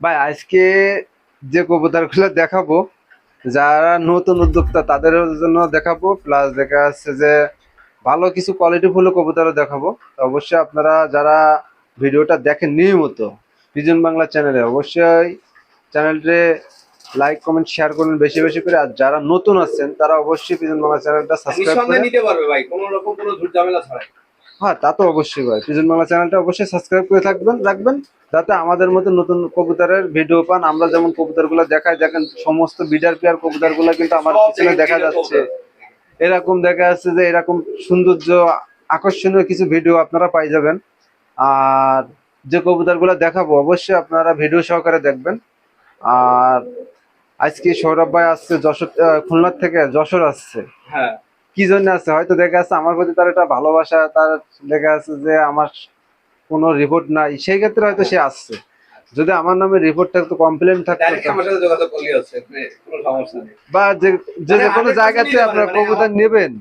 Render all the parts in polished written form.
ভাই আজকে যে কবুতরগুলো দেখাবো, যারা নতুন উদ্যোক্তা তাদের জন্য দেখাবো, প্লাস দেখা যাচ্ছে যে ভালো কিছু কোয়ালিটি ফুল কবুতরও দেখাবো। তো অবশ্যই আপনারা যারা ভিডিওটা দেখেন নিয়মিত পিজন বাংলা চ্যানেলে, অবশ্যই চ্যানেলটি লাইক কমেন্ট শেয়ার করুন বেশি বেশি করে। আর যারা নতুন আছেন তারা অবশ্যই পিজন বাংলা চ্যানেলটা সাবস্ক্রাইব করে নিঃসন্দেহে নিতে পারবে ভাই, কোনো রকম কোনো ঝুট ঝামেলা ছাড়াই। হ্যাঁ, তা তো অবশ্যই ভাই, পিজন বাংলা চ্যানেলটা অবশ্যই সাবস্ক্রাইব করে রাখবেন, যাতে আমাদের মতো নতুন কবুতরের ভিডিও পান। আমরা যেমন কবুতরগুলো দেখাই, দেখেন সমস্ত বিডার পেয়ার কবুতরগুলো কিন্তু আমার সব পিছনে দেখা ডিটেইলস যাচ্ছে। কবুতর। এরকম দেখা যাচ্ছে যে এরকম সৌন্দর্য আকর্ষণীয় কিছু ভিডিও আপনারা পাই যাবেন। আর যে কবুতরগুলো দেখাবো অবশ্যই আপনারা ভিডিও সহকারে দেখবেন। আর আজকে সৌরভ ভাই আসছে যশোর, খুলনার থেকে যশোর আসছে। হ্যাঁ, কি জন্য আছে হয়তো দেখা যাচ্ছে আমার প্রতি তার একটা ভালোবাসা, তার দেখা যাচ্ছে যে আমার কোনো রিপোর্ট নাই, সেই ক্ষেত্রে হয়তো সে আসছে। যদি আমার নামে রিপোর্ট থাকতো, কমপ্লেন থাকতো, ডাইরেক্ট আমার সাথে যোগাযোগ করলে হচ্ছে, কোনো সমস্যা নেই। বা যে যে মানে যে কোনো 100% জায়গাতে নিতে পারে, আপনার মানে কবুতর নেবেন,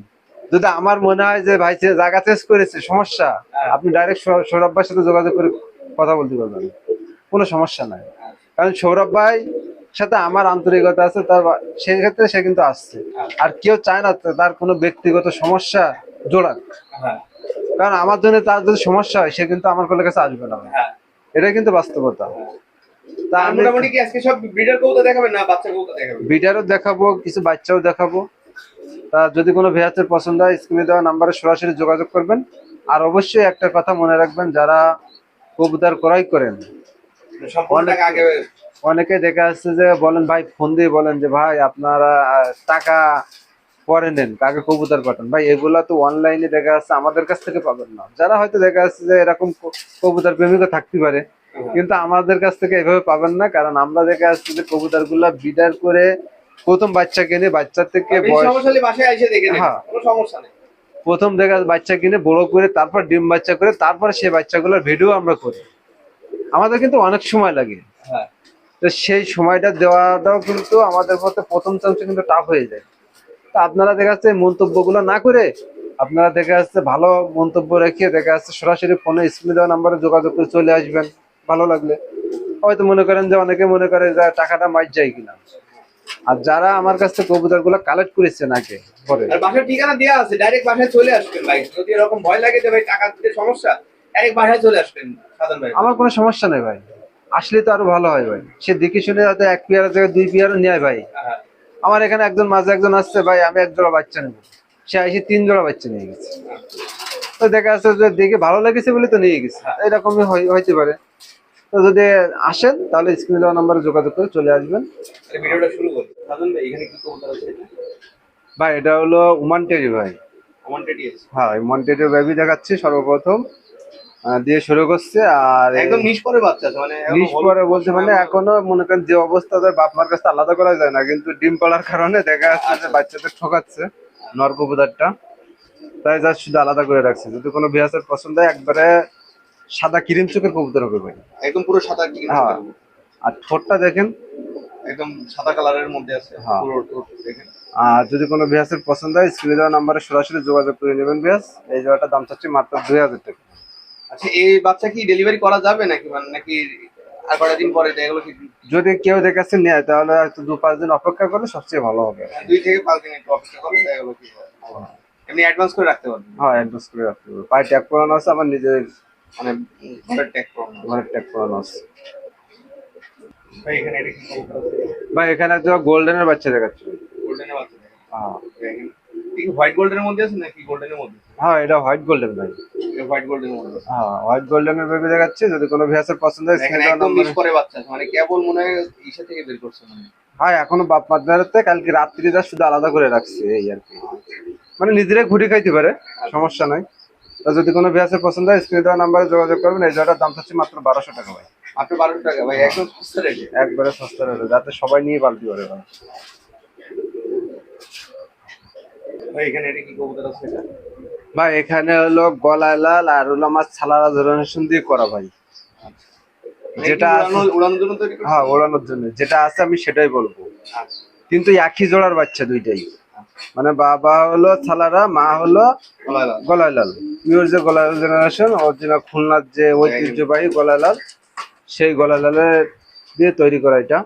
যদি আমার মনে হয় যে ভাই সে জায়গা চেঞ্জ করেছে সমস্যা, হ্যাঁ, আপনি ডাইরেক্ট সৌরভ ভাইয়ের সাথে যোগাযোগ করে কথা বলতে পারবেন, কোনো সমস্যা নাই। হ্যাঁ, কারণ সৌরভ ভাই সাথে আমার আন্তরিকতা আছে, তার সেই ক্ষেত্রে সে কিন্তু আসছে। হ্যাঁ, আর কেউ চায় না তার কোনো ব্যক্তিগত সমস্যা জোড়াক, হ্যাঁ, কারণ আমার জন্য তার যদি সমস্যা হয় সে কিন্তু আমার কোলের কাছে আসবে না। হ্যাঁ। এটা কিন্তু বাস্তবতা। তা আর আমি মোটামুটি কি আজকে সব ব্রিডার কবুতর দেখাবেন না বাচ্চা কবুতর দেখাবেন? বিটারও দেখাবো, কিছু বাচ্চাও দেখাবো। তা যদি কোনো ভেয়াচের পছন্দ হয় স্ক্রিনে দেওয়া নাম্বারে সরাসরি যোগাযোগ করবেন। আর অবশ্যই একটা কথা মনে রাখবেন, যারা কবুতর ক্রয় করেন, সম্পূর্ণ অনেক টাকা আগে। অনেকে দেখা যাচ্ছে যে বলেন ভাই, ফোন দিয়ে বলেন যে ভাই আপনারা টাকা পরে নেন, কাকে কবুতর পাঠান। ভাই এগুলা তো অনলাইনে দেখা যাচ্ছে আমাদের কাছ থেকে পাবেন না। যারা হয়তো দেখা যাচ্ছে যে এরকম কবুতর প্রেমিকও থাকতে পারে, কিন্তু আমাদের কাছ থেকে এভাবে পাবেন না। কারণ আমরা দেখা যাচ্ছে যে কবুতর গুলা বিডার করে প্রথম বাচ্চা কিনে, বাচ্চা থেকে বেশি বয়স, সমস্যা হলে বাসায় এসে দেখে নেবেন, হ্যাঁ, কোনো সমস্যা নেই। প্রথম দেখা বাচ্চা কিনে বড় করে তারপর ডিম বাচ্চা করে তারপর সেই বাচ্চাগুলোর ভিডিও আমরা করি। আমাদের কিন্তু অনেক সময় লাগে। হ্যাঁ, তো সেই সময়টা দেওয়াটাও কিন্তু আমাদের মধ্যে প্রথম চান্সে কিন্তু টাফ হয়ে যায়। তা আপনারা দেখা যাচ্ছে মন্তব্যগুলো না করে, আপনারা দেখা যাচ্ছে ভালো মন্তব্য রেখে দেখা যাচ্ছে সরাসরি ফোনে স্ক্রিনে দেওয়া নাম্বারে যোগাযোগ করে চলে আসবেন। ভালো লাগলে হয়তো মনে করেন যে অনেকে মনে করে যে টাকাটা মাইর যায় কিনা। আর যারা আমার কাছ থেকে কবুতর গুলো কালেক্ট করেছেন আগে পরে, আর বাসার ঠিকানা দেওয়া আছে, ডাইরেক্ট বাসায় চলে আসবেন ভাই। যদি এরকম ভয় লাগে যে ভাই টাকা দিতে সমস্যা, ডাইরেক্ট বাসায় চলে আসবেন সাধারণ ভাই। আমার কোনো সমস্যা নেই ভাই। আসলে তো আরো ভালো হয় ভাই, সে দেখে শুনে হয়তো এক পেয়ারের জায়গায় দুই পেয়ারও নেয় ভাই। হ্যাঁ, আমার এখানে একজন মাঝে একজন আসছে, ভাই আমি এক জোড়া বাচ্চা নেবো, সে এসে 3 জোড়া বাচ্চা নিয়ে গেছে। তো দেখা যাচ্ছে যে দেখে ভালো লেগেছে বলে তো নিয়ে গেছে, হ্যাঁ। এরকমই হইতে পারে। তো যদি আসেন তাহলে স্ক্রিনে দেওয়া নাম্বারে যোগাযোগ করে চলে আসবেন। তাহলে ভিডিওটা শুরু করি। সাধারণ ভাই এখানে কি কবুতর আছে? ভাই এটা হলো ওমান টেরি ভাই। ওমান টেডি আছে। হ্যাঁ, ওমান টেরির বেবি দেখাচ্ছি সর্বপ্রথম, দিয়ে শুরু করছে। আর একদম নিষ পরে বাচ্চা আছে, মানে এখনো নিশ হলুদ পরে বলতে মানে সময় এখনো মনে করেন যে অবস্থা, ওদের বাপ মার কাছে আলাদা করা যায় না, কিন্তু ডিম পাড়ার কারণে দেখা যাচ্ছে যে বাচ্চাদের ঠকাচ্ছে নর কবুতরটা, তাই যা শুধু আলাদা করে রাখছে। যদি কোনো বিয়াসের পছন্দ হয় একবারে সাদা ক্রিম চোখের কবুতর হবে ভাই। একদম পুরো সাদা কি হ্যাঁ, আর ঠোঁটটা দেখেন। একদম সাদা কালারের মধ্যে আছে হ্যাঁ, পুরো টোট দেখেন। আর যদি কোনো বিয়াসের পছন্দ হয় স্ক্রিনে দেওয়া নাম্বারে সরাসরি যোগাযোগ করে নেবেন বিয়াস। এই জায়গাটার দাম চাচ্ছি মাত্র 2000 টাকা। আচ্ছা, এই বাচ্চা কি ডেলিভারি করা যাবে নাকি, মানে নাকি আর কটা দিন পরে এগুলো কি? যদি কেউ দেখাচ্ছে নেয় তাহলে একটু 2-5 দিন অপেক্ষা করলে সবচেয়ে ভালো হবে। 2 থেকে 5 দিন একটু অপেক্ষা করলে এগুলো কি হয়। এমনি অ্যাডভান্স করে রাখতে পারবেন, হ্যাঁ, অ্যাডজাস্ট করে রাখতে হবে। পায়ে ট্যাগ করানো আছে, আমার নিজের মানে ঘরের ট্যাগ করানো আছে। ঘরে ট্যাগ করানো আছে। ভাই এখানে এটা কি কবুতর আছে? ভাই এখানে একটা গোল্ডেনের বাচ্চা দেখাচ্ছে। গোল্ডেনের বাচ্চা দেখেন। হ্যাঁ, দেখেন কি হোয়াইট গোল্ডেনের মধ্যে আছে নাকি গোল্ডেনের মধ্যে? হ্যাঁ, এটা হোয়াইট গোল্ডেন ভাই। এটা হোয়াইট গোল্ডেনের মধ্যে আছে। হ্যাঁ, হোয়াইট গোল্ডেনের বেবি দেখাচ্ছে। যদি কোনো ভিউয়ার্সের পছন্দ হয় দেখেন স্ক্রিনে দেওয়া একদম মিস নাম্বারে। করে বাচ্চা আছে, মানে কেবল মনে হয় ইসা থেকে বের করছে মানে। হ্যাঁ, এখনো বাপ মাদারতে কালকে রাত্রি যা শুধু আলাদা করে রাখছে এই আর কি। মানে নিজেরাই ঘুরে খাইতে পারে, সমস্যা নাই। তো যদি কোনো ভিউয়ার্সের পছন্দ হয় স্ক্রিনে দেওয়া নাম্বারে যোগাযোগ করবেন। এই জোড়াটার দাম চাচ্ছি মাত্র 1200 টাকা ভাই। মাত্র 1200 টাকা ভাই, একদম সস্তা রেটে। একবারে সস্তা রেটে, যাতে সবাই নিয়ে পালতে পারে ভাই। ভাই এখানে এটা কি কবুতর আছে এটা? ভাই এখানে হলো গলায় লাল আর হলো আমার ছালারা জেনারেশন দিয়ে করা ভাই। মানে যেটা কি আছে, উড়ানোর জন্য তৈরি করছে? হ্যাঁ, ওড়ানোর জন্য যেটা আছে আমি সেটাই বলবো। আচ্ছা, কিন্তু একই জোড়ার বাচ্চা দুইটাই, মানে বাবা হলো ছালারা, মা হলো গলায় লাল। গলায় লাল। পিওর যে গলায় লাল জেনারেশন, অরিজিনাল খুলনার যে ঐতিহ্যবাহী গলায় লাল, সেই গলায় লালের দিয়ে তৈরি করা এটা।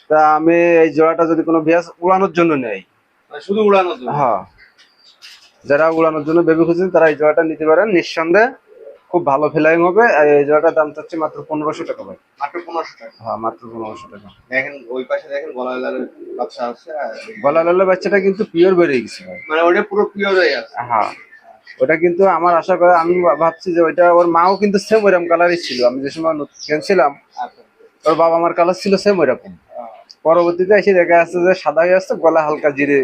তা আমি এই জোড়াটা যদি কোনো বিয়াস উড়ানোর জন্য নেই, মানে শুধু উড়ানোর জন্য? হ্যাঁ, যারা উড়ানোর জন্য বেবি খুঁজছেন তারা এই জোড়াটা নিতে পারেন নিঃসন্দেহে, খুব ভালো ফ্লাইং হবে। আর এই জোড়াটার দাম চাচ্ছি মাত্র 1500 টাকা ভাই। মাত্র 1500 টাকা? হ্যাঁ, মাত্র 1500 টাকা। দেখেন ওই পাশে দেখেন গলায় লালের বাচ্চা আছে, আর গলা লালের বাচ্চাটা কিন্তু পিওর বেরিয়ে গেছে ভাই। মানে ওটা পুরো পিওর হয়ে আছে? হ্যাঁ, ওটা কিন্তু আমার আশা করে আমি ভাবছি যে ওইটা ওর মাও কিন্তু সেম ওইরকম কালারই ছিল। আমি যে সময় কিনছিলাম আচ্ছা। ওর বাবা আমার কালার ছিল সেম ওইরকম। পরবর্তীতে এসে দেখা যাচ্ছে যে সাদা হয়ে আসছে, গলা হালকা জিরে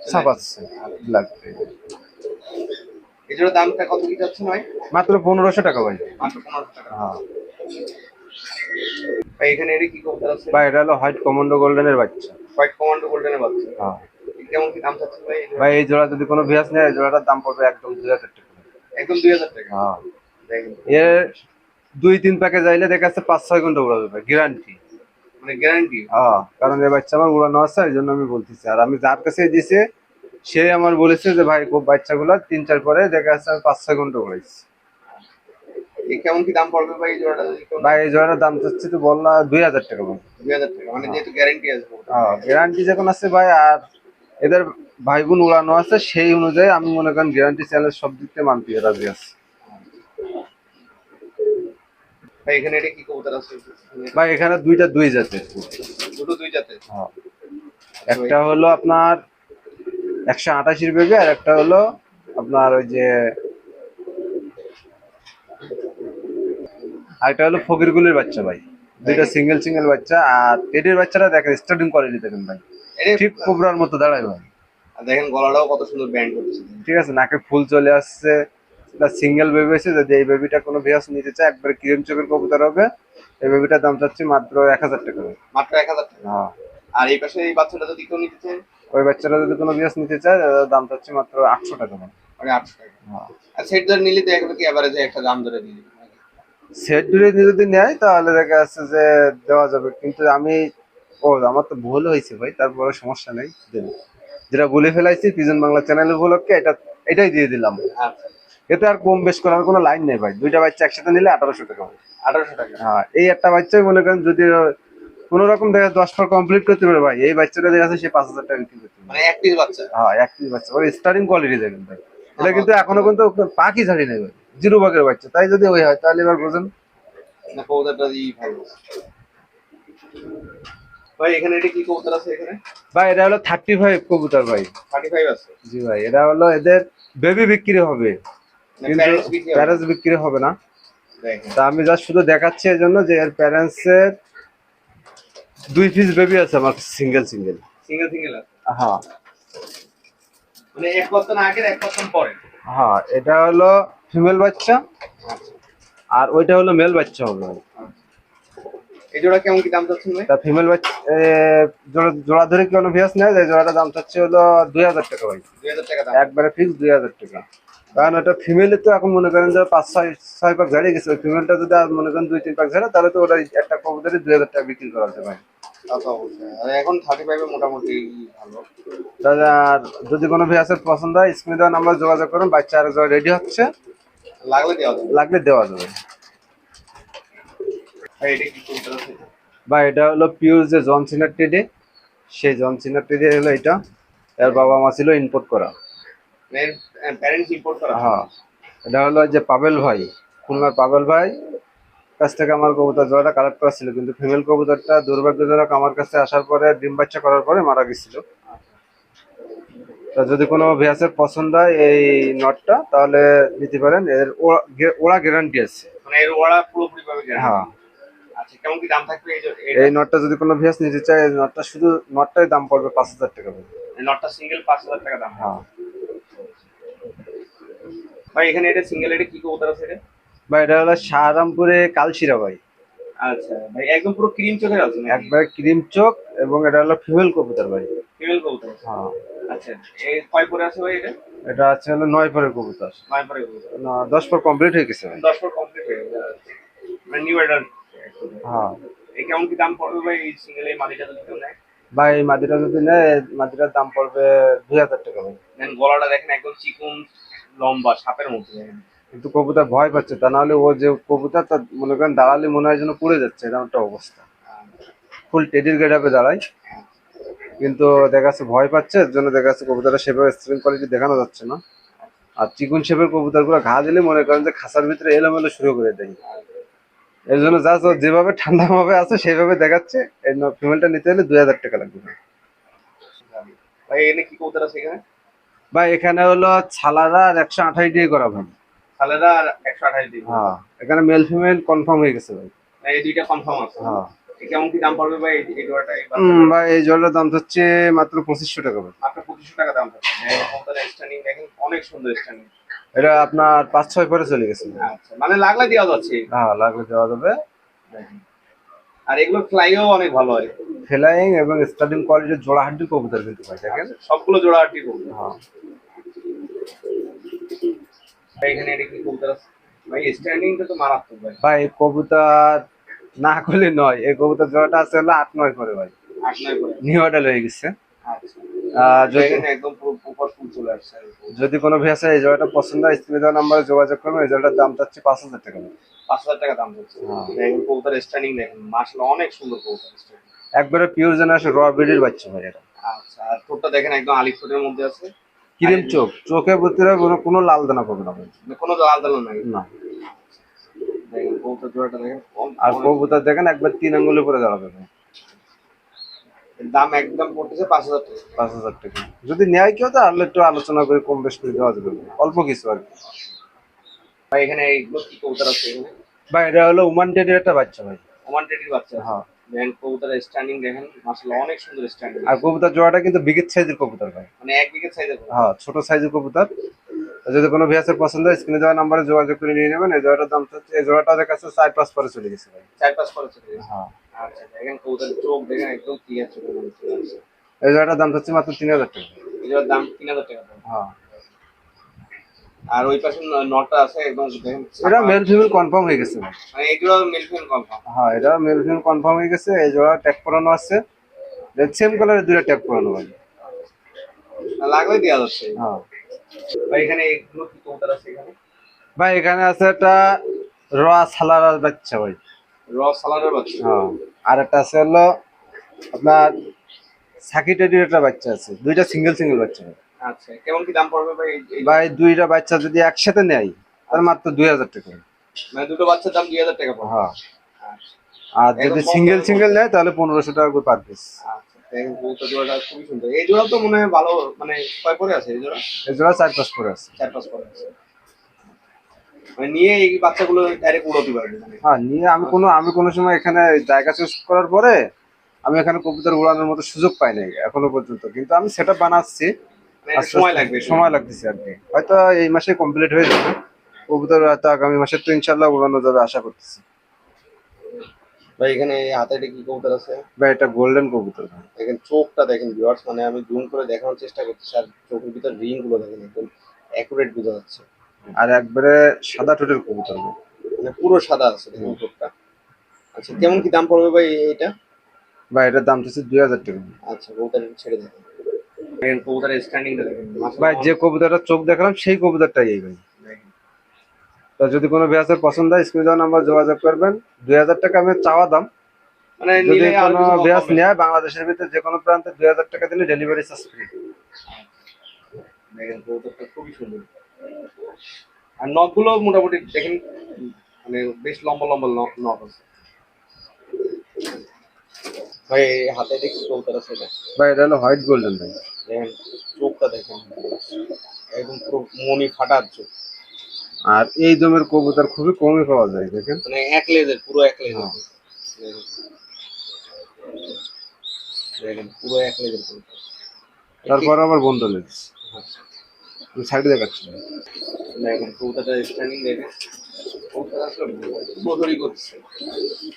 ছাপাচ্ছে ব্ল্যাক। এই জন্য দামটা কত কি যাচ্ছে ভাই? মাত্র 1500 টাকা ভাই। মাত্র 1500 টাকা? হ্যাঁ ভাই এখানে এটা কি কবুতর আছে? ভাই, এটা হলো হোয়াইট কমান্ডো গোল্ডেনের বাচ্চা। হোয়াইট কমান্ডো গোল্ডেনের বাচ্চা? হ্যাঁ কেমন কি দাম চাচ্ছেন ভাই এই জোড়া? ভাই, এই জোড়া যদি কোনো ভিয়াস নেয়, এই জোড়াটার দাম পড়বে একদম 2000 টাকা। একদম 2000 টাকা? হ্যাঁ, দেখেন এর 2-3 প্যাকেজ আইলে দেখা যাচ্ছে 5-6 ঘন্টা উড়াবে ভাই, গ্যারান্টি। মানে গ্যারান্টি? হ্যাঁ, কারণ এই বাচ্চা আমার উড়ানো আছে, এই জন্য আমি বলতেছি। আর আমি যার কাছে দিয়েছি সে আমার বলেছে যে ভাই খুব বাচ্চাগুলো 3-4 পরে দেখা যাচ্ছে আমি 5-6 ঘন্টা উড়াইছি। এই কেমন কি দাম পড়বে ভাই এই জোড়াটা যদি কেউ ভাই এই জোড়াটার দাম চাচ্ছি তো বললা 2000 টাকা ভাই। 2000 টাকা? মানে যেহেতু গ্যারান্টি আছে কবুতর। হ্যাঁ, গ্যারান্টি যখন আছে ভাই, আর এদের ভাই বোন উড়ানো আছে, সেই অনুযায়ী আমি মনে করেন গ্যারান্টি চ্যালেঞ্জ সব দিক থেকে মানতে রাজি আছি। ভাই এখানে এটা কি কবুতর আছে? ভাই এখানে দুইটা দুই জাতের। দুটো দুই জাতের? হ্যাঁ, একটা হলো আপনার 188 বেবি, আর একটা হলো আপনার ওই যে আরেকটা হলো ফকিরগুলির বাচ্চা ভাই। দুইটা সিঙ্গেল সিঙ্গেল বাচ্চা। আর টেডির বাচ্চাটা দেখেন স্টার্টিং কোয়ালিটি দেখেন ভাই, এটা ঠিক কোবরার মতো দাঁড়ায় ভাই। আর দেখেন গলাটাও কত সুন্দর ব্যান্ড করতেছে। ঠিক আছে, নাকে ফুল চলে আসছে, সিঙ্গেল বেবি আছে। যদি এই বেবিটা কোনো ভিউয়ার্স নিতে চায়, একবারে ক্রিম চোখের কবুতর হবে। এই বেবিটার দাম চাচ্ছি মাত্র 1000 টাকা ভাই। মাত্র 1000 টাকা? হ্যাঁ, আর এই পাশে এই বাচ্চাটা যদি কেউ নিতে চায়? ওই বাচ্চাটা যদি কোনো ভিউয়ার্স নিতে চায়, তার দাম চাচ্ছি মাত্র 800 টাকা ভাই। মানে 800 টাকা? হ্যাঁ, আর সেট ধরে নিলে তো একবার কি এভারেজে একটা দাম ধরে নিয়ে নেবে নাকি? সেট ধরে যদি নেয় তাহলে দেখা যাচ্ছে যে দেওয়া যাবে, কিন্তু আমি আমার তো ভুল হয়েছে ভাই, তারপরে সমস্যা নেই, দেন যেটা বলে ফেলাইছি পিজন বাংলা চ্যানেলের উপলক্ষে এটাই দিয়ে দিলাম। আচ্ছা। এতে আর কম বেশ করার কোনো লাইন নেই ভাই। দুইটা বাচ্চা একসাথে নিলে 1800 টাকা হবে। 1800 টাকা? হ্যাঁ, এই একটা বাচ্চাই মনে করেন যদি কোন রকম দেখা 10 পর কমপ্লিট করতে পারে ভাই, এই বাচ্চাটা দেখা যাচ্ছে সে 5000 টাকা বিক্রি করতে পারে। মানে এক পিস বাচ্চা? হ্যাঁ, এক পিস বাচ্চা, ওর স্টার্টিং কোয়ালিটি দেখেন ভাই। এটা কিন্তু এখনো কিন্তু পাখি ছাড়ি নেই ভাই, জিরো ভাগের বাচ্চা। তাই যদি ওই হয় তাহলে এবার বোঝেন। না কবুতরটা ই ভালো। ভাই এখানে এটা কি কবুতর আছে এখানে? ভাই এটা হলো 35 কবুতর ভাই। 35 আছে? জি ভাই, এটা হলো এদের বেবি বিক্রি হবে, না কিন্তু প্যারেন্টস বিক্রি হবে? প্যারেন্টস বিক্রি হবে না। দেখেন তা আমি জাস্ট শুধু দেখাচ্ছি এই জন্য যে এর প্যারেন্টস এর 2 পিস বেবি আছে আমার সিঙ্গেল সিঙ্গেল। সিঙ্গেল সিঙ্গেল আছে? হ্যাঁ মানে এক পত্তন আগে এক পত্তন পরে? হ্যাঁ, এটা হলো ফিমেল বাচ্চা, আর ওইটা হলো মেল বাচ্চা হবে। এই জোড়া কেমন কি দাম চাচ্ছেন ভাই? তা ফিমেল বাচ্চা জোড়া ধরে কি কোনো ভিউয়ার্স নেয়, যে জোড়াটা দাম চাচ্ছে হলো 2000 টাকা ভাই। 2000 টাকা দাম? একবারে ফিক্স 2000 টাকা। কারণ ওটা ফিমেলে তো এখন মনে করেন যে 5-6 পাক ঝাড়িয়ে গেছে। ওই ফিমেলটা যদি আর মনে করেন 2-3 পাক ঝাড়ে, তাহলে তো ওটা একটা কবুতরে 2000 টাকা বিক্রি করা যাবে ভাই। তা তো অবশ্যই। আর এখন 35 এ মোটামুটি ভালো। তাহলে আর যদি কোনো ভিউয়ার্সের পছন্দ হয়, স্ক্রিনে দেওয়া নাম্বার যোগাযোগ করুন। বাচ্চা আর রেডি হচ্ছে, লাগলে দেওয়া যাবে? লাগলে দেওয়া যাবে। ভাই এটা কি কবুতর আছে? বা এটা হলো পিওর যে জন সিনার টেডি, সেই জন সিনার টেডি হলো এটা। এর বাবা মা ছিল ইম্পোর্ট করা। প্যারেন্টস ইম্পোর্ট করা? হ্যাঁ, এটা হলো যে পাবেল ভাই, খুলনার পাবেল ভাই কাছ থেকে আমার কবুতর জোড়াটা কালেক্ট করা ছিল, কিন্তু ফিমেল কবুতরটা দুর্ভাগ্যজনক আমার কাছে আসার পরে ডিম বাচ্চা করার পরে মারা গেছিল। তা যদি কোনো ভিউয়ার্সের পছন্দ হয় এই নটটা, তাহলে নিতে পারেন। এর ওরা গ্যারান্টি আছে। মানে এর ওড়া পুরোপুরি ভাবে হ্যাঁ, আচ্ছা কেমন কি দাম থাকবে এই নটটা যদি কোনো ভিউয়ার্স নিতে চায়, এই নটটা শুধু নটটাই দাম পড়বে 5000 টাকা ভাই। নটটা সিঙ্গেল 5000 টাকা দাম? হ্যাঁ ভাই এখানে এটা সিঙ্গেল এটা কি কবুতর আছে এটা? ভাই, এটা হলো শাহরামপুরে কালশিরা ভাই। আচ্ছা ভাই একদম পুরো ক্রিম চোখের আছে নাকি? একবারে ক্রিম চোখ, এবং এটা হলো ফিমেল কবুতর ভাই। ফিমেল কবুতর? হ্যাঁ, আচ্ছা এই কয় পরে আছে ভাই এটা? এটা আছে হলো 9 পরের কবুতর। 9 পরে কবুতর? না, 10 পর কমপ্লিট হয়ে গেছে ভাই। 10 পর কমপ্লিট হয়ে গেছে? মানে নিউ অ্যাডাল্ট? হ্যাঁ এই কেমন কি দাম পড়বে ভাই এই সিঙ্গেল এই মাদিটা যদি কেউ নেয়? ভাই, এই মাদিটা যদি নেয়, মাদিটার দাম পড়বে 2000 টাকা ভাই। দেন গলাটা দেখেন একদম চিকন লম্বা সাপের মতো দেখেন। কিন্তু কবুতর ভয় পাচ্ছে, তা নাহলে ও যে কবুতর তার মনে করেন দাঁড়ালে মনে হয় যেন পড়ে যাচ্ছে, এরকম একটা অবস্থা। ফুল টেডির গেট আপে দাঁড়ায়, কিন্তু দেখা যাচ্ছে ভয় পাচ্ছে, এর জন্য দেখা যাচ্ছে কবুতরটা সেভাবে স্ট্রিং কোয়ালিটি দেখানো যাচ্ছে না। আর চিকুন শেপের কবুতরগুলো ঘা দিলে মনে করেন যে খাঁচার ভিতরে এলোমেলো শুরু করে দেয়। এর জন্য যা যেভাবে ঠান্ডা ভাবে আছে সেইভাবে দেখাচ্ছে। এই ফিমেলটা নিতে হলে 2000 টাকা লাগবে। ভাই এখানে কি কবুতর আছে এখানে? বা এখানে হলো ছালারা আর 128 দিয়ে করা ভাই। সালেদা আর 128 দিন। হ্যাঁ, এখানে মেল ফিমেল কনফার্ম হয়ে গেছে ভাই। না, এই দুইটা কনফার্ম আছে। হ্যাঁ। কেমন কি দাম পড়বে ভাই এই জোড়াটা? ভাই এই জলটার দাম হচ্ছে মাত্র 2500 টাকা ভাই। মাত্র 2500 টাকা দাম পড়বে। কবুতরের স্ট্যান্ডিং দেখেন, অনেক সুন্দর স্ট্যান্ডিং। এটা আপনার 5-6 পরে চলে গেছে। আচ্ছা, মানে লাগলে দেওয়া যাচ্ছে। হ্যাঁ, লাগলে দেওয়া যাবে। আর এগুলো ফ্লাইও অনেক ভালো হয়। ফ্লাইং এবং স্টার্টিং কোয়ালিটির জোড়া হাড্ডির কবুতর কিন্তু ভাই দেখেন। সবগুলো জোড়া আটটি কবুতর। হ্যাঁ ভাই এখানে এটা কি কবুতর আছে? ভাই স্ট্যান্ডিংটা তো মারাত্মক ভাই। ভাই কবুতর না করলে নয়, এই কবুতর জোড়াটা আছে হলো 8-9 করে ভাই। 8-9 করে। নিউ অর্ডার হয়ে গেছে। আচ্ছা। যদি এখানে একদম পুরো প্রপার ফুল চলে আসছে। যদি কোনো ভিউয়ার্স এই জোড়াটা পছন্দ হয়, স্ক্রিনে দেওয়া নাম্বারে যোগাযোগ করবেন। এই জোড়াটার দাম চাচ্ছি 5000 টাকা। 5000 টাকা দাম হচ্ছে। দেখেন কবুতর স্ট্যান্ডিং দেখেন, মাশাআল্লাহ অনেক সুন্দর কবুতর স্ট্যান্ডিং। একবারে পিওর জেনারেশন র ব্রিডের বাচ্চা ভাই এটা। আচ্ছা, আর ঠোঁটটা দেখেন একদম আলিফ ঠোঁটের মধ্যে আছে। ক্রিম চোখ, চোখের ভিতরে কোনো লাল দানা পাবে না ভাই। মানে কোনো লাল দাল নাই। না। দেখেন কবুতর জোড়াটা দেখেন। আর কবুতর দেখেন একবার 3 আঙ্গুলের উপরে দাঁড়াবে ভাই। এর দাম একদম পড়তেছে 5000 টাকা। 5000 টাকা। যদি নেয় কেউ তাহলে একটু আলোচনা করে কম বেশ করে দেওয়া যাবে, অল্প কিছু আর কি। ভাই এখানে এইগুলো কি কবুতর আছে এখানে? ভাই এটা হলো ওমান টেডির একটা বাচ্চা ভাই। ওমান টেডির বাচ্চা। হ্যাঁ। দেখেন কবুতরের স্ট্যান্ডিং দেখেন, মাশাআল্লাহ অনেক সুন্দর স্ট্যান্ডিং। আর কবুতর জোড়াটা কিন্তু বিগের সাইজের কবুতর ভাই। মানে 1 বিঘা সাইজের কবুতর। হ্যাঁ, ছোট সাইজের কবুতর। যদি কোনো ভিউয়ার্সের পছন্দ হয় স্ক্রিনে দেওয়া নাম্বারে যোগাযোগ করে নিয়ে নেবেন। এই জোড়াটার দাম হচ্ছে, এই জোড়াটা আমাদের কাছে 4-5 পরে চলে গেছে ভাই। 4-5 করে চলে গেছে। হ্যাঁ। আচ্ছা, দেখেন কবুতরের চোখ দেখেন একদম ক্লিয়ার চোখের মধ্যে চলে আসছে। এই জোড়াটার দাম হচ্ছে মাত্র 3000 টাকা। এটার দাম 3000 টাকা পড়বে। হ্যাঁ। আর ওই পাশে নটটা আছে একদম দেখেন। এটা মেল ফিমেল কনফার্ম হয়ে গেছে ভাই। মানে এগুলো মেল ফিমেল কনফার্ম। হ্যাঁ, এটা মেল ফিমেল কনফার্ম হয়ে গেছে। এই জোড়া ট্যাগ করানো আছে। সেম কালারের দুইটা ট্যাগ করানো ভাই। লাগলে দেওয়া যাচ্ছে। হ্যাঁ। ভাই এখানে এগুলো কি কবুতর আছে এখানে? ভাই এখানে আছে একটা র সালারার বাচ্চা ভাই। র সালারের বাচ্চা। হ্যাঁ। আর একটা আছে হলো আপনার সাকি টেডির একটা বাচ্চা আছে। দুইটা সিঙ্গেল সিঙ্গেল বাচ্চা ভাই। আচ্ছা, কেমন কি দাম পড়বে ভাই ভাই দুইটা বাচ্চা যদি একসাথে নেয় তাহলে মাত্র 2000 টাকা। মানে দুটো বাচ্চার দাম 2000 টাকা পড়বে। হ্যাঁ। আচ্ছা। আর যদি সিঙ্গেল সিঙ্গেল নেয় তাহলে 1500 টাকা করে পার পিস। আচ্ছা, দেখেন কবুতর জোড়াটা খুবই সুন্দর। এই জোড়া তো মনে হয় ভালো, মানে কয় পরে আছে এই জোড়া? এই জোড়া 4-5 পরে আছে। 4-5 পরে আছে। মানে নিয়ে এই বাচ্চাগুলো ডাইরেক্ট উড়াতে পারবে মানে। হ্যাঁ, নিয়ে আমি কোনো সময় এখানে জায়গা চুজ করার পরে আমি এখানে কবুতর উড়ানোর মতো সুযোগ পাই নাই এখনো পর্যন্ত, কিন্তু আমি সেটআপ বানাচ্ছি। মানে এটা সময় লাগবে। সময় লাগতেছে আর কি। হয়তো এই মাসে কমপ্লিট হয়ে যাবে কবুতর, হয়তো আগামী মাসে তো ইনশাল্লাহ উড়ানো যাবে আশা করতেছি। ভাই এখানে হাতে এটা কি কবুতর আছে? ভাই এটা গোল্ডেন কবুতর। দেখেন চোখটা দেখেন ভিউয়ার্স, মানে আমি জুম করে দেখানোর চেষ্টা করতেছি। আর চোখের ভিতর রিং গুলো দেখেন একদম অ্যাকুরেট বোঝা যাচ্ছে। আর একবারে সাদা ঠোঁটের কবুতর ভাই। মানে পুরো সাদা আছে দেখেন চোখটা। আচ্ছা, কেমন কি দাম পড়বে ভাই এটা? ভাই এটার দাম হচ্ছে 2000 টাকা। আচ্ছা, কবুতরের ছেড়ে দেখেন। দেখেন কবুতরের স্ট্যান্ডিংটা দেখেন। ভাই যে কবুতরটা চোখ দেখালাম সেই কবুতরটাই এই ভাই। দেখেন। তো যদি কোনো ভিউয়ার্সের পছন্দ হয় স্ক্রিনে দেওয়া নাম্বার যোগাযোগ করবেন। 2000 টাকা আমি চাওয়া দাম। মানে যদি নিলে আর কোনো কিছু কম ভিউয়ার্স হবে। নেয় বাংলাদেশের ভিতরে যে কোনো প্রান্তে 2000 টাকা দিলে ডেলিভারি চার্জ ফ্রি। দেখেন কবুতরটা খুবই সুন্দর। আর নখগুলো মোটামুটি দেখেন, মানে বেশ লম্বা লম্বা নখ আছে। ভাই হাতে দেখি কবুতর আছে এটা। ভাই এটা হলো হোয়াইট গোল্ডেন ভাই। দেখেন চোখটা দেখেন একদম পুরো মনি ফাটার চোখ। আর এই দমের কবুতর খুবই কমই পাওয়া যায় দেখেন। মানে এক লেজের, পুরো এক লেজের। দেখেন পুরো এক লেজের কবুতর। তারপর আবার বন্ধ লেগেছে। আমি সাইডে দেখাচ্ছি। দেখেন কবুতরটা স্ট্যান্ডিং দেখেন। কবুতর আসলে বদরি করছে।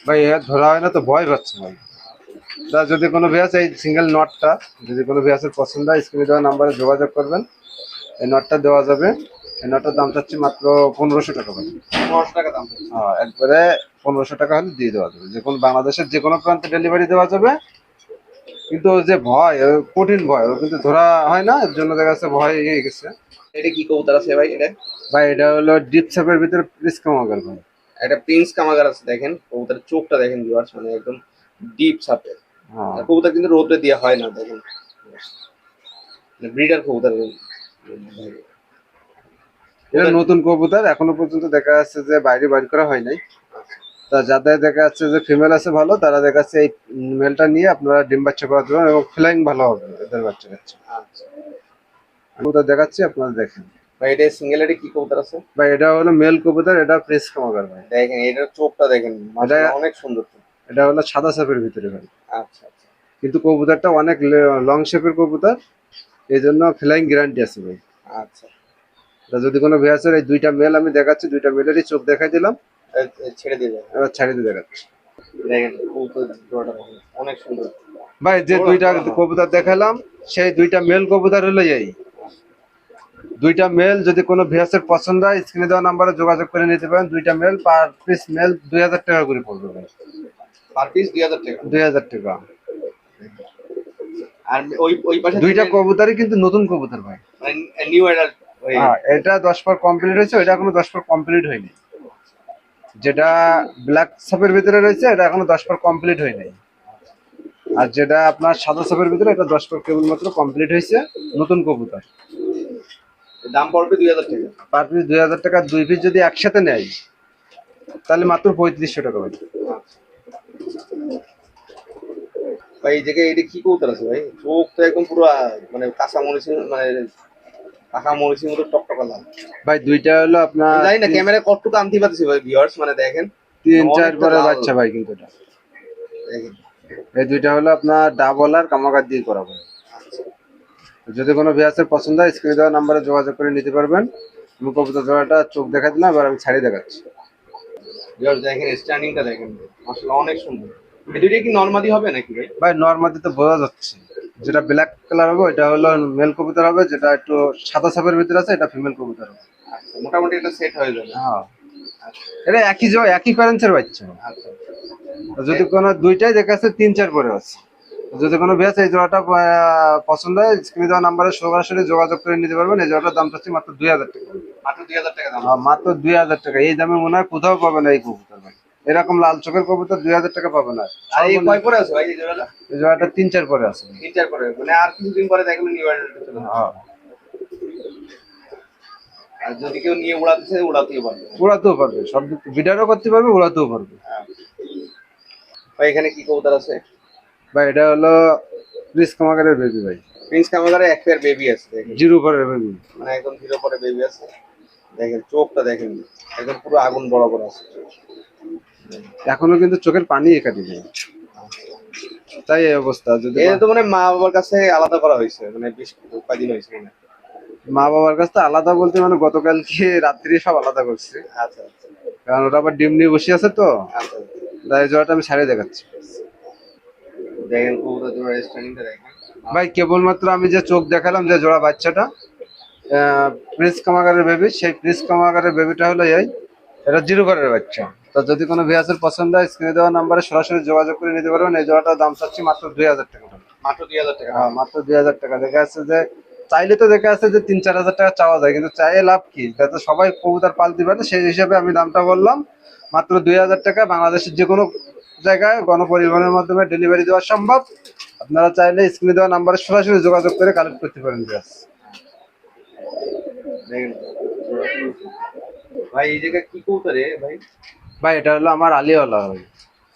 ভাই এর ধরা হয় না তো ভয় পাচ্ছে ভাই। তা যদি কোনো ভিউয়ার্স এই সিঙ্গেল নটটা যদি কোনো ভিউয়ার্সের পছন্দ হয় স্ক্রিনে দেওয়া নাম্বারে যোগাযোগ করবেন। এই নটটা দেওয়া যাবে। এই নটটার দাম চাচ্ছি মাত্র 1500 টাকা ভাই। 1500 টাকা দাম। হ্যাঁ, একবারে 1500 টাকা হলে দিয়ে দেওয়া যাবে। যে কোনো বাংলাদেশের যে কোনো প্রান্তে ডেলিভারি দেওয়া যাবে। কিন্তু ওই যে ভয়, কঠিন ভয়, ও কিন্তু ধরা হয় না, এর জন্য দেখা যাচ্ছে ভয় হয়ে গেছে। এটা কি কবুতর আছে ভাই এটা? ভাই এটা হলো ডিপ সাপের ভিতরে প্রিস কামাগার ভাই। একটা প্রিন্স কামাগার আছে দেখেন। কবুতরের চোখটা দেখেন ভিউয়ার্স, মানে একদম ডিপ সাপে। হ্যাঁ কবুতর কিন্তু রোদে দেওয়া হয় না, দেখেন ব্রিডার কবুতর। এটা নতুন কবুতর, এখনো পর্যন্ত দেখা যাচ্ছে যে বাইরে বাইর করা হয় নাই। তা যাদের দেখা যাচ্ছে যে ফিমেল আছে ভালো, তারা দেখা যাচ্ছে এই মেলটা নিয়ে আপনারা ডিম বাচ্চা করাতে পারেন এবং ফ্লাইং ভালো হবে এদের বাচ্চা কাচ্চা। আচ্ছা কবুতর দেখাচ্ছি, আপনারা দেখেন। ভাই, এটা সিঙ্গেল এর কি কবুতর আছে? ভাই এটা হলো মেল কবুতর, এটা প্রেস কামাগার ভাই। দেখেন এটার চোখটা দেখেন, মাশাআল্লাহ অনেক সুন্দর চোখ। এটা হলো সাদা সাপের ভিতরে ভাই, আচ্ছা আচ্ছা কিন্তু কবুতরটা অনেক লং শেপের কবুতর, এই জন্য ফ্লাইং গ্যারান্টি আছে ভাই। আচ্ছা। তা যদি কোনো ভেয়াসের এই দুইটা মেল আমি দেখাচ্ছি, দুইটা মেলেরই চোখ দেখাই দিলাম, ছেড়ে দিবে। এবার ছাড়িয়ে দিয়ে দেখাচ্ছি। দেখেন কবুতর জোড়াটা দেখেন, অনেক সুন্দর। ভাই যে দুইটা কবুতর দেখালাম, সেই দুইটা মেল কবুতর হলো এই দুইটা মেল। যদি কোনো ভেয়াসের পছন্দ হয় স্ক্রিনে দেওয়া নাম্বারে যোগাযোগ করে নিতে পারেন। দুইটা মেল, পার পিস মেল 2000 টাকা করে পড়বে ভাই। পার পিস 2000 টাকা। 2000 টাকা। আর ওই ওই পাশে দুইটা কবুতরই কিন্তু নতুন কবুতর ভাই। মানে নিউ অ্যাডাল্ট। হ্যাঁ, এটা 10 পার কমপ্লিট হয়েছে, ওইটা এখনো 10 পার কমপ্লিট হয়নি। যেটা ব্ল্যাক সাপের ভিতরে রয়েছে এটা এখনো 10 পার কমপ্লিট হয়নি। আর যেটা আপনার সাদা সাপের ভিতরে, এটা 10 পার কেবলমাত্র কমপ্লিট হয়েছে, নতুন কবুতর। দাম পড়বে 2000 টাকা। পার পিস 2000 টাকা। দুই পিস যদি একসাথে নেয় তাহলে মাত্র 3500 টাকা ভাই। ভাই এই জায়গায় এটা কি কবুতর আছে ভাই? চোখ তো একদম পুরো মানে কাঁচা মরিচের, মানে কাঁচা মরিচের মতো টকটকা লাল। ভাই দুইটা হলো আপনার জানি না ক্যামেরায় কতটুকু আনতে পারতেছি ভাই ভিউয়ার্স, মানে দেখেন 3-4 অনেকটা পরের লাল। বাচ্চা ভাই। কিন্তু এটা দেখেন এই দুইটা হলো আপনার ডাবল আর কামাকার দিয়ে করাবো। যদি কোনো ভিউয়ার্সের পছন্দ হয় স্ক্রিনে দেওয়া নাম্বারে যোগাযোগ করে নিতে পারবেন। আমি কবুতর জোড়াটা চোখ দেখা দিলাম, এবার আমি ছাড়িয়ে দেখাচ্ছি। ভিউয়ার্স দেখেন স্ট্যান্ডিংটা দেখেন, মাশাআল্লাহ অনেক সুন্দর। এই দুইটা কি নরমাদি হবে নাকি ভাই? ভাই নর্মাদি তো বোঝা যাচ্ছে, যেটা ব্ল্যাক কালার হবে ওইটা হলো মেল কবুতর হবে, যেটা একটু সাদা সাপের ভিতরে আছে এটা ফিমেল কবুতর হবে। আচ্ছা, মোটামুটি এটা সেট হয়ে যাবে। হ্যাঁ, এটা একই প্যারেন্টসের বাচ্চা। আচ্ছা যদি কোনো দুইটাই দেখা যাচ্ছে 3-4 পরে আছে। যদি কোনো ভিউয়ার্স এই জোড়াটা পছন্দ হয় স্ক্রিনে দেওয়া নাম্বারে সরাসরি যোগাযোগ করে নিতে পারবেন। এই জোড়াটার দাম চাচ্ছি মাত্র 2000 টাকা। মাত্র 2000 টাকা দাম। মাত্র 2000 টাকা। এই দামে মনে হয় কোথাও পাবে না এই কবুতর ভাই। এরকম লাল চোখের কবুতর 2000 টাকা পাবে না। আর এই কয় পরে আছে ভাই এই জোড়াটা? এই জোড়াটা 3-4 পরে আছে। 3-4 পরে, মানে আর কিছুদিন পরে দেখবেন নিউ অ্যাডাল্ট চলে যাবে। হ্যাঁ, আর যদি কেউ নিয়ে উড়াতে চায় উড়াতেও পারবে। উড়াতেও পারবে, সব বিডারও করতে পারবে, উড়াতেও পারবে। ভাই এখানে কি কবুতর আছে? ভাই এটা হলো প্রিন্স কামাগারের বেবি ভাই। প্রিন্স কামাগারে এক পেয়ার বেবি আছে দেখেন, জিরো পরের বেবি। মানে একদম জিরো পরে বেবি আছে। দেখেন চোখটা দেখেন, একদম পুরো আগুন বরাবর আছে। এখনো কিন্তু চোখের পানি কাটি নেই, তাই এই অবস্থা। যদি এটা তো মানে মা বাবার কাছে আলাদা করা হয়েছে, মানে বেশ কয়েকদিন হয়েছে মনে হয়। মা বাবার কাছে তো আলাদা বলতে মানে গতকালকে রাত্রি সব আলাদা করছে, আচ্ছা আচ্ছা কারণ ওটা আবার ডিম নিয়ে বসে আছে তো। আচ্ছা। তাই এই জোড়াটা আমি ছাড়িয়ে দেখাচ্ছি। দেখেন কবুতর জোড়া স্ট্যান্ডিংটা দেখেন ভাই কেবলমাত্র আমি যে চোখ দেখালাম, যে জোড়া বাচ্চাটা প্রিন্স কামাগারের বেবি, সেই প্রিন্স কামাগারের বেবিটা হলো এটা জিরো করের বাচ্চা। তো যদি কোনো ভিউয়ার্সের পছন্দ হয় স্ক্রিনে দেওয়া নাম্বারে সরাসরি যোগাযোগ করে নিতে পারবেন। এই জোড়াটার দাম চাচ্ছি মাত্র 2000 টাকা। মাত্র 2000 টাকা। হ্যাঁ, মাত্র 2000 টাকা। দেখা যাচ্ছে যে চাইলে তো দেখা যাচ্ছে যে 3-4 হাজার টাকা চাওয়া যায়, কিন্তু চাইলে লাভ কি, যাতে সবাই কবুতর পালতে পারে সেই হিসাবে আমি দামটা বললাম। মাত্র 2000 টাকা। বাংলাদেশের যে কোনো জায়গায় গণপরিবহনের মাধ্যমে ডেলিভারি দেওয়া সম্ভব। আপনারা চাইলে স্ক্রিনে দেওয়া নাম্বারে সরাসরি যোগাযোগ করে কালেক্ট করতে পারেন। দেখেন ভাই এই জায়গা কি কবুতর রে ভাই? ভাই এটা হলো আমার আলিওয়ালা ভাই।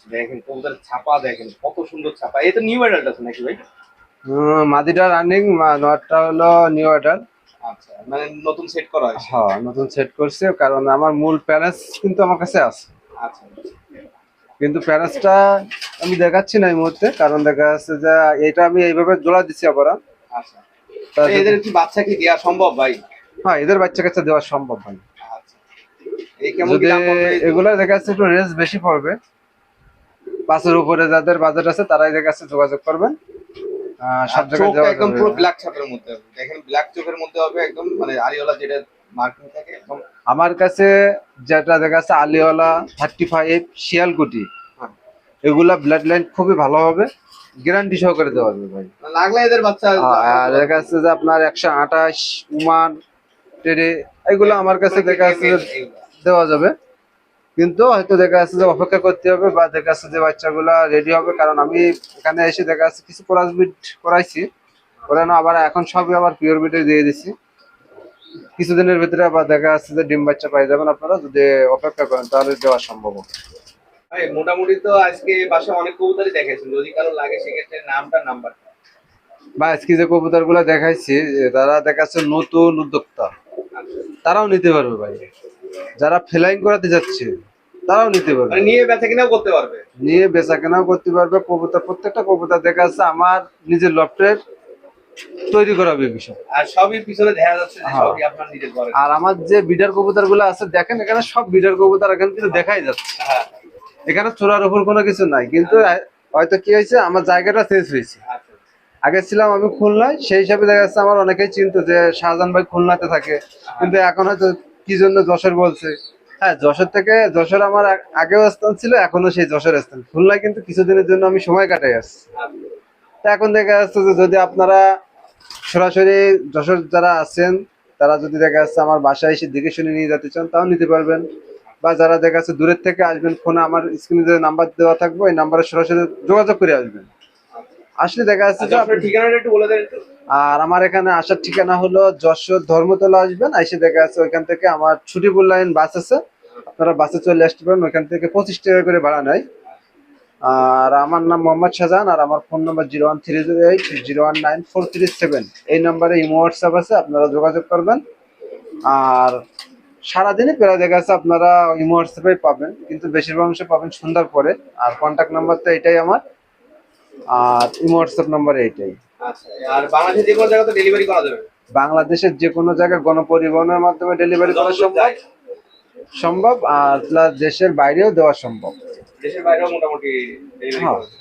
দেখেন কবুতর ছাপা দেখেন কত সুন্দর ছাপা। এই তো নিউ অ্যাডাল্ট আছে নাকি ভাই? মাদিটা রানিং, নটটা হলো নিউ অর্ডার। আচ্ছা, মানে নতুন সেট করা হয়েছে। হ্যাঁ, নতুন সেট করছে, কারণ আমার মূল প্যারেন্টস কিন্তু আমার কাছে আছে। আচ্ছা কিন্তু প্যারেন্টসটা আমি দেখাচ্ছি না এই মুহূর্তে, কারণ দেখা যাচ্ছে যে এটা আমি এইভাবে জোড়া দিচ্ছি আবার। আচ্ছা। এদের কি বাচ্চা কি দেওয়া সম্ভব ভাই? হ্যাঁ, এদের বাচ্চা কাচ্চা দেওয়া সম্ভব ভাই। আচ্ছা, এই কেমন যদি কি দাম পড়বে? এগুলা দেখা যাচ্ছে একটু রেঞ্জ বেশি পড়বে, 5-এর উপরে যাদের বাজেট আছে তারাই দেখা যাচ্ছে যোগাযোগ করবেন। সব জায়গায় চোখটা দেওয়া একদম যাবে। পুরো ব্ল্যাক ছাপের মধ্যে হবে। দেখেন ব্ল্যাক চোখের মধ্যে হবে একদম, মানে আরিওলা যেটা মার্কিং থাকে একদম। আমার কাছে যেটা দেখা যাচ্ছে আলিওয়ালা 35 শিয়ালকুটি, এগুলা ব্লাড লাইন খুবই ভালো হবে, গ্যারান্টি সহকারে দেওয়া যাবে ভাই। লাগলে এদের বাচ্চা আর দেখা যাচ্ছে যে আপনার 128 উমান টেরে, এগুলো আমার কাছে দেখা যাচ্ছে যে দেওয়া যাবে। কিন্তু হয়তো দেখা যাচ্ছে যে অপেক্ষা করতে হবে, বা দেখা যাচ্ছে যে বাচ্চাগুলা রেডি হবে, কারণ আমি এখানে এসে দেখা যাচ্ছে কিছু ক্রস বিট করাইছি, করানো আবার এখন সবই আবার পিওর বিটে দিয়ে দিছি। কিছুদিনের ভিতরে আবার দেখা যাচ্ছে যে ডিম বাচ্চা পাই যাবেন আপনারা, যদি অপেক্ষা করেন তাহলে দেওয়া সম্ভব হবে। ভাই মোটামুটি তো আজকে বাসায় অনেক কবুতরই দেখাইছেন, যদি কারো লাগে সেক্ষেত্রে নামটা নাম্বার। বা আজকে যে কবুতর গুলা দেখাইছি, তারা দেখা যাচ্ছে নতুন উদ্যোক্তা, তারাও নিতে পারবে ভাই। যারা ফ্লাইং করাতে যাচ্ছে তারাও নিতে পারবে, মানে নিয়ে বেচা কিনাও করতে পারবে। নিয়ে বেচা কেনাও করতে পারবে। কবুতর, প্রত্যেকটা কবুতর দেখা যাচ্ছে আমার নিজের লফটের তৈরি করা বিষয়। আর সবই পিছনে দেখা যাচ্ছে যে হ্যাঁ। সবই আপনার নিজের ঘরে। আর আমার যে বিডার কবুতর গুলো আছে দেখেন, এখানে সব বিডার কবুতর এখানে কিন্তু দেখাই যাচ্ছে, হ্যাঁ। এখানে চোরার উপর কোনো কিছু নাই। কিন্তু হয়তো কি হয়েছে, আমার জায়গাটা চেঞ্জ হয়েছে। আচ্ছা। আগে ছিলাম আমি খুলনায়, সেই হিসাবে দেখা যাচ্ছে আমার অনেকেই চিনতো যে শাহজাহান ভাই খুলনাতে থাকে, কিন্তু এখন হয়তো কি জন্য যশোর বলছে। হ্যাঁ, যশোর থেকে, যশোর আমার আগেও স্থান ছিল, এখনো সেই যশোর স্থান। খুলনায় কিন্তু কিছুদিনের জন্য আমি সময় কাটাই আসছি। তা এখন দেখা যাচ্ছে যে যদি আপনারা সরাসরি যশোর যারা আছেন, তারা যদি দেখা যাচ্ছে আমার বাসায় এসে দেখে শুনে নিয়ে যেতে চান, তাও নিতে পারবেন। বা যারা দেখা যাচ্ছে দূরের থেকে আসবেন, ফোনে আমার স্ক্রিনে যে নাম্বার দেওয়া থাকবে, ওই নাম্বারে সরাসরি যোগাযোগ করে আসবেন। আসলে দেখা যাচ্ছে যে আপনার ঠিকানাটা একটু বলে দেন একটু। আর আমার এখানে আসার ঠিকানা হলো যশোর ধর্মতলা আসবেন, এসে দেখা যাচ্ছে ওইখান থেকে আমার ছুটিপুর লাইন বাস আছে, আপনারা বাসে চলে আসতে পারেন। ওইখান থেকে 25 টাকা করে ভাড়া নেয়। আর আমার নাম মোহাম্মদ শাহজাহান, আর আমার ফোন নাম্বার 01308019437। এই নাম্বারে ইমো হোয়াটসঅ্যাপ আছে, আপনারা যোগাযোগ করবেন। আর সারাদিনই প্রায় দেখা যাচ্ছে আপনারা ইমো হোয়াটসঅ্যাপে পাবেন, কিন্তু বেশিরভাগ অংশ পাবেন সন্ধ্যার পরে। আর কন্ট্যাক্ট নাম্বার তো এটাই আমার, আর ইমো হোয়াটসঅ্যাপ নাম্বার এইটাই। আচ্ছা। আর বাংলাদেশের যে কোনো জায়গাতে ডেলিভারি করা যাবে? বাংলাদেশের যে কোনো জায়গায় গণপরিবহনের মাধ্যমে ডেলিভারি করা যতদূর যায়। সম্ভব, আর প্লাস দেশের বাইরেও দেওয়া সম্ভব। দেশের বাইরেও মোটামুটি ডেলিভারি হ্যাঁ। করা যাবে।